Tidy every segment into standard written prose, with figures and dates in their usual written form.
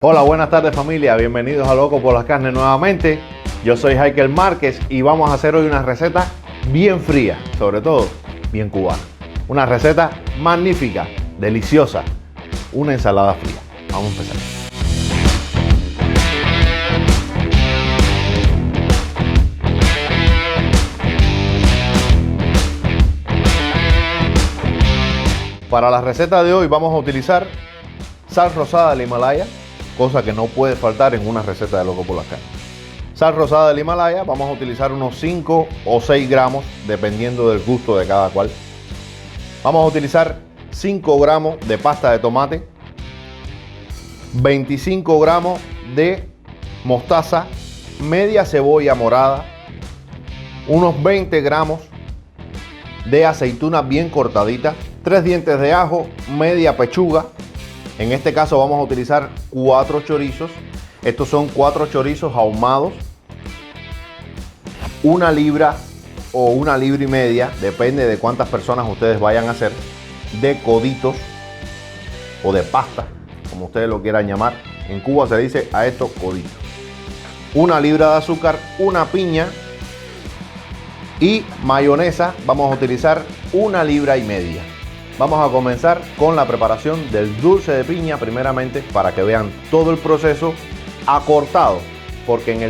Hola, buenas tardes familia, bienvenidos a Loco por las Carnes nuevamente. Yo soy Heikel Márquez y vamos a hacer hoy una receta bien fría, sobre todo bien cubana. Una receta magnífica, deliciosa, una ensalada fría. Vamos a empezar. Para la receta de hoy vamos a utilizar sal rosada del Himalaya, cosa que no puede faltar en una receta de Loco por las Carnes. Sal rosada del Himalaya, vamos a utilizar unos 5 o 6 gramos, dependiendo del gusto de cada cual. Vamos a utilizar 5 gramos de pasta de tomate, 25 gramos de mostaza, media cebolla morada, unos 20 gramos de aceituna bien cortadita, 3 dientes de ajo, media pechuga. En este caso vamos a utilizar 4 chorizos. Estos son 4 chorizos ahumados. 1 libra o 1 libra y media, depende de cuántas personas ustedes vayan a hacer, de coditos o de pasta, como ustedes lo quieran llamar. En Cuba se dice a estos coditos. 1 libra de azúcar, 1 piña y mayonesa. Vamos a utilizar 1 libra y media. Vamos a comenzar con la preparación del dulce de piña primeramente, para que vean todo el proceso acortado, porque en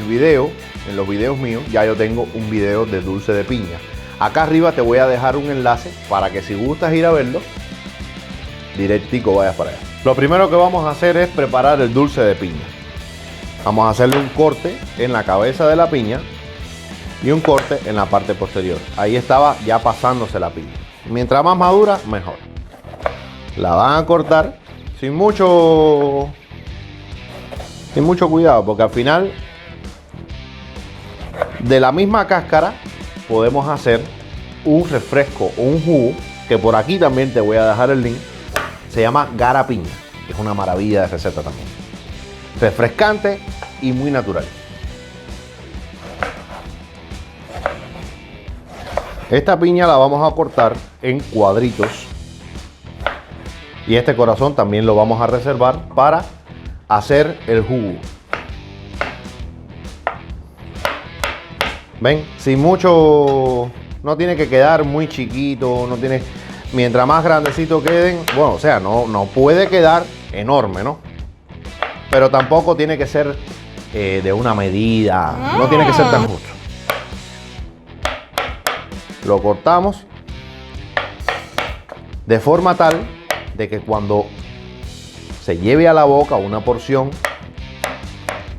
los videos míos ya yo tengo un video de dulce de piña. Acá arriba te voy a dejar un enlace para que si gustas ir a verlo, directico vayas para allá. Lo primero que vamos a hacer es preparar el dulce de piña. Vamos a hacerle un corte en la cabeza de la piña y un corte en la parte posterior. Ahí estaba ya pasándose la piña. Mientras más madura, mejor. La van a cortar sin mucho cuidado, porque al final de la misma cáscara podemos hacer un refresco o un jugo, que por aquí también te voy a dejar el link. Se llama Gara Piña. Es una maravilla de receta también. Refrescante y muy natural. Esta piña la vamos a cortar en cuadritos y este corazón también lo vamos a reservar para hacer el jugo. Ven, sin mucho, no tiene que quedar muy chiquito, no tiene, mientras más grandecito queden, bueno, o sea, no puede quedar enorme, ¿no? Pero tampoco tiene que ser de una medida, no tiene que ser tan justo. Lo cortamos de forma tal de que cuando se lleve a la boca una porción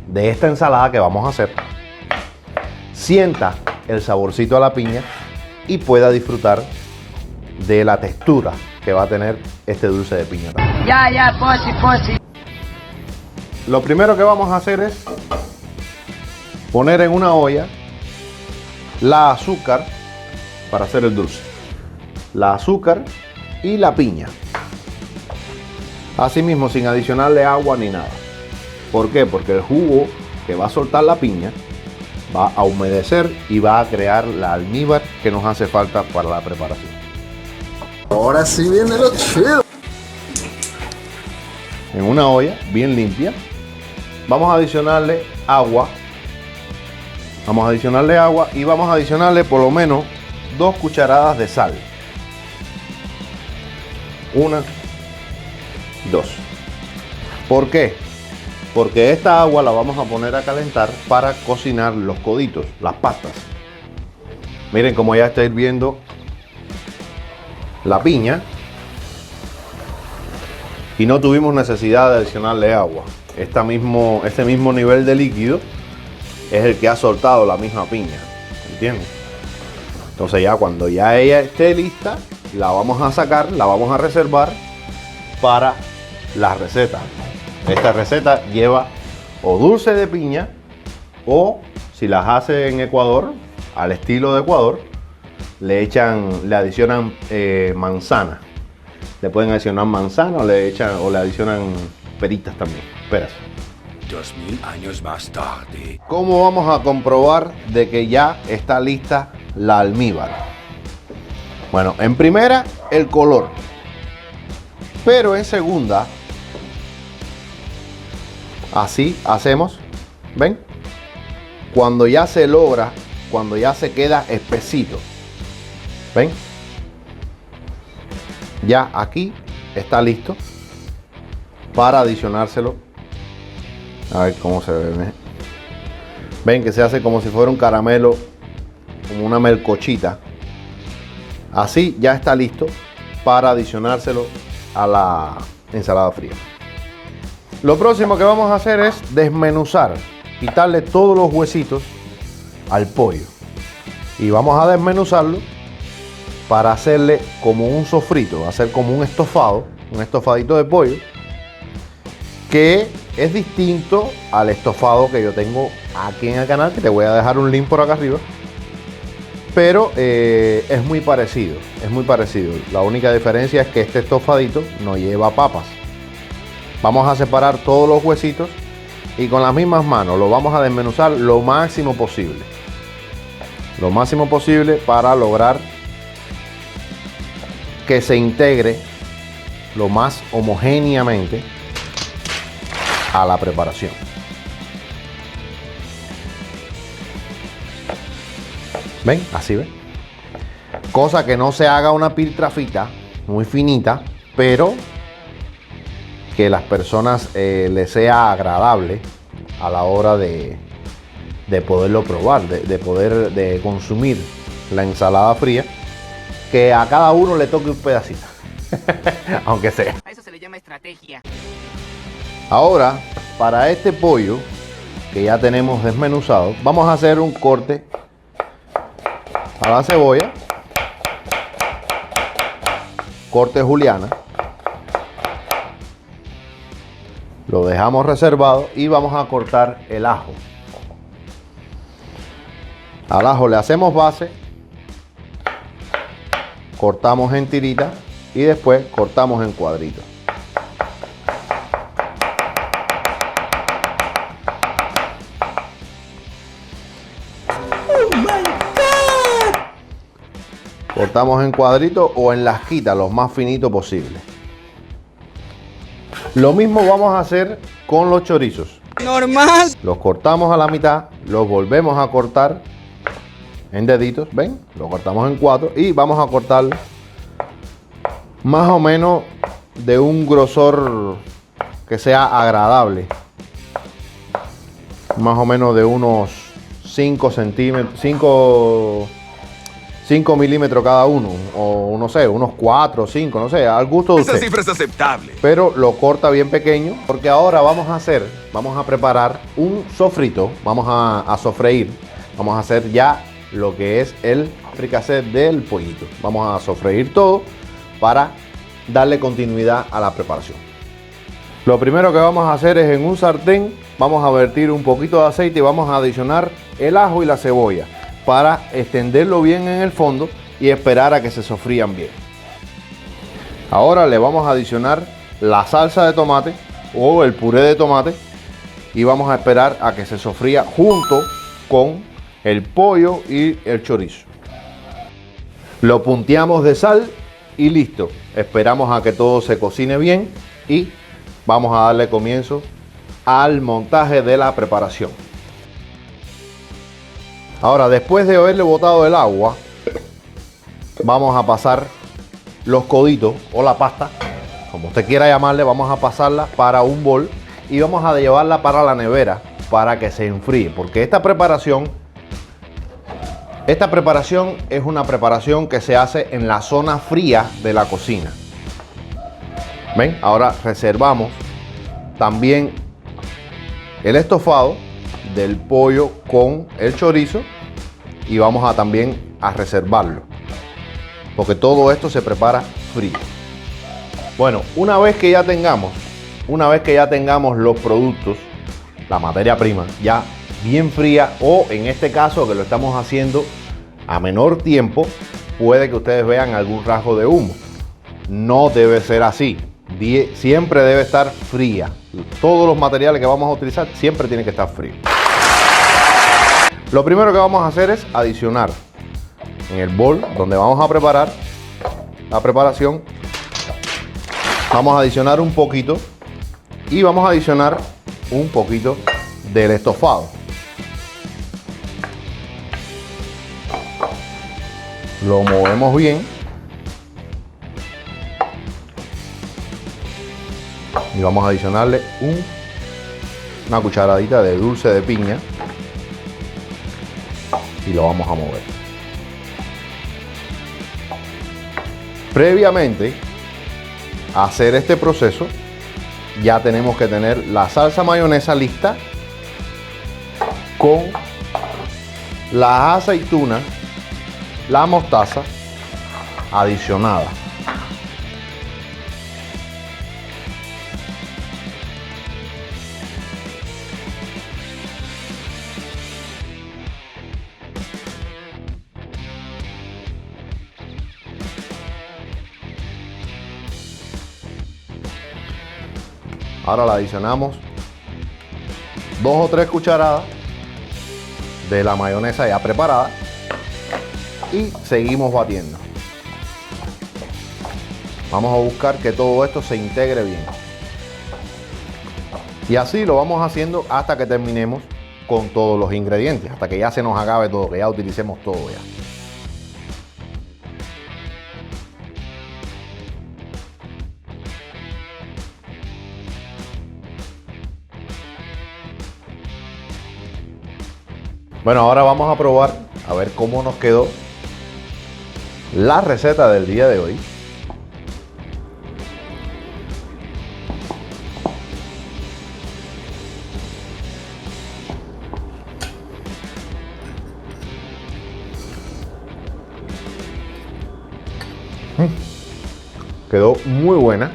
de esta ensalada que vamos a hacer, sienta el saborcito a la piña y pueda disfrutar de la textura que va a tener este dulce de piña también. Ya, posi. Lo primero que vamos a hacer es poner en una olla la azúcar para hacer el dulce, la azúcar y la piña, así mismo sin adicionarle agua ni nada. ¿Por qué? Porque el jugo que va a soltar la piña va a humedecer y va a crear la almíbar que nos hace falta para la preparación. Ahora sí viene lo chido. En una olla bien limpia vamos a adicionarle agua. Vamos a adicionarle agua y vamos a adicionarle por lo menos 2 cucharadas de sal. 1, 2. ¿Por qué? Porque esta agua la vamos a poner a calentar para cocinar los coditos, las pastas. Miren cómo ya está hirviendo la piña y no tuvimos necesidad de adicionarle agua. Este mismo nivel de líquido es el que ha soltado la misma piña, ¿entiendes? Entonces ya cuando ya ella esté lista, la vamos a sacar, la vamos a reservar para la receta. Esta receta lleva o dulce de piña, o si las hace en Ecuador, al estilo de Ecuador, le adicionan manzana. Le pueden adicionar manzana o le adicionan peritas también, peras. 2000 años más tarde. ¿Cómo vamos a comprobar de que ya está lista la almíbar? Bueno, en primera, el color. Pero en segunda, Así hacemos, ¿ven? Cuando ya se logra, cuando ya se queda espesito, ¿ven? Ya aquí está listo para adicionárselo. A ver cómo se ve. Ven que se hace como si fuera un caramelo, como una melcochita. Así ya está listo para adicionárselo a la ensalada fría. Lo próximo que vamos a hacer es desmenuzar, quitarle todos los huesitos al pollo. Y vamos a desmenuzarlo para hacerle como un sofrito, hacer como un estofado, un estofadito de pollo, que es distinto al estofado que yo tengo aquí en el canal, que te voy a dejar un link por acá arriba. Pero es muy parecido, es muy parecido. La única diferencia es que este estofadito no lleva papas. Vamos a separar todos los huesitos y con las mismas manos lo vamos a desmenuzar lo máximo posible. Lo máximo posible para lograr que se integre lo más homogéneamente a la preparación. ¿Ven? Así ven. Cosa que no se haga una piltrafita muy finita, pero que las personas les sea agradable a la hora de poderlo probar, de poder consumir la ensalada fría, que a cada uno le toque un pedacito, aunque sea. A eso se le llama estrategia. Ahora, para este pollo que ya tenemos desmenuzado, vamos a hacer un corte a la cebolla, corte juliana, lo dejamos reservado y vamos a cortar el ajo. Al ajo le hacemos base, cortamos en tiritas y después cortamos en cuadritos. Cortamos en cuadritos o en lasquitas, los más finitos posible. Lo mismo vamos a hacer con los chorizos. Normal. Los cortamos a la mitad, los volvemos a cortar en deditos, ¿ven? Lo cortamos en 4 y vamos a cortarlo más o menos de un grosor que sea agradable. Más o menos de unos 5 centímetros, 5 milímetros cada uno, o no sé, unos 4 o 5, no sé, al gusto de usted. Esa cifra es aceptable. Pero lo corta bien pequeño, porque ahora vamos a preparar un sofrito, vamos a sofreír, vamos a hacer ya lo que es el fricasé del pollito. Vamos a sofreír todo para darle continuidad a la preparación. Lo primero que vamos a hacer es en un sartén, vamos a vertir un poquito de aceite y vamos a adicionar el ajo y la cebolla, para extenderlo bien en el fondo y esperar a que se sofrían bien. Ahora le vamos a adicionar la salsa de tomate o el puré de tomate y vamos a esperar a que se sofría junto con el pollo y el chorizo. Lo punteamos de sal y listo. Esperamos a que todo se cocine bien y vamos a darle comienzo al montaje de la preparación. Ahora, después de haberle botado el agua, vamos a pasar los coditos o la pasta, como usted quiera llamarle, vamos a pasarla para un bol y vamos a llevarla para la nevera para que se enfríe, porque esta preparación es una preparación que se hace en la zona fría de la cocina. ¿Ven? Ahora reservamos también el estofado del pollo con el chorizo y vamos a también a reservarlo, porque todo esto se prepara frío. Bueno, una vez que ya tengamos los productos, la materia prima ya bien fría, o en este caso que lo estamos haciendo a menor tiempo, puede que ustedes vean algún rasgo de humo. No debe ser así, siempre debe estar fría. Todos los materiales que vamos a utilizar siempre tienen que estar fríos. Lo primero que vamos a hacer es adicionar en el bol donde vamos a preparar la preparación, vamos a adicionar un poquito y vamos a adicionar un poquito del estofado. Lo movemos bien. Y vamos a adicionarle una cucharadita de dulce de piña. Y lo vamos a mover. Previamente a hacer este proceso, ya tenemos que tener la salsa mayonesa lista con las aceitunas, la mostaza adicionada. Ahora le adicionamos 2 o 3 cucharadas de la mayonesa ya preparada y seguimos batiendo. Vamos a buscar que todo esto se integre bien. Y así lo vamos haciendo hasta que terminemos con todos los ingredientes, hasta que ya se nos acabe todo, que ya utilicemos todo ya. Bueno, ahora vamos a probar a ver cómo nos quedó la receta del día de hoy. Quedó muy buena.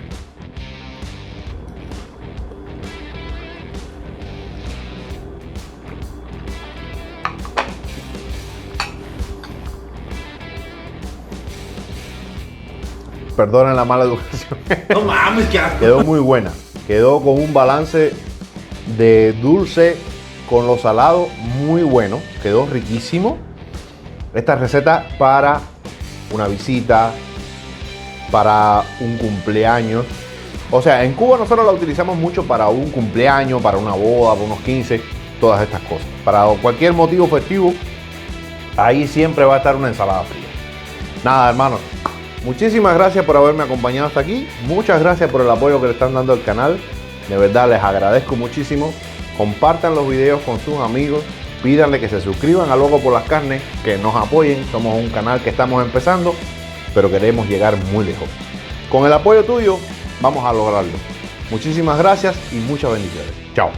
Perdonen la mala educación. No mames, qué asco. Quedó muy buena. Quedó con un balance de dulce con lo salado muy bueno. Quedó riquísimo. Esta receta para una visita, para un cumpleaños. O sea, en Cuba nosotros la utilizamos mucho para un cumpleaños, para una boda, para unos 15, todas estas cosas. Para cualquier motivo festivo, ahí siempre va a estar una ensalada fría. Nada, hermanos. Muchísimas gracias por haberme acompañado hasta aquí. Muchas gracias por el apoyo que le están dando al canal. De verdad les agradezco muchísimo. Compartan los videos con sus amigos. Pídanle que se suscriban a Loco por las Carnes, que nos apoyen. Somos un canal que estamos empezando, pero queremos llegar muy lejos. Con el apoyo tuyo vamos a lograrlo. Muchísimas gracias y muchas bendiciones. Chao.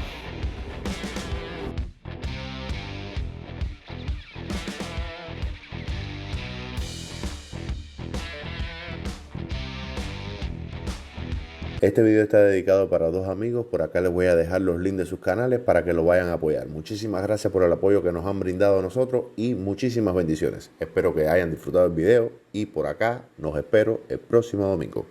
Este video está dedicado para 2 amigos. Por acá les voy a dejar los links de sus canales para que lo vayan a apoyar. Muchísimas gracias por el apoyo que nos han brindado a nosotros y muchísimas bendiciones. Espero que hayan disfrutado el video y por acá nos espero el próximo domingo.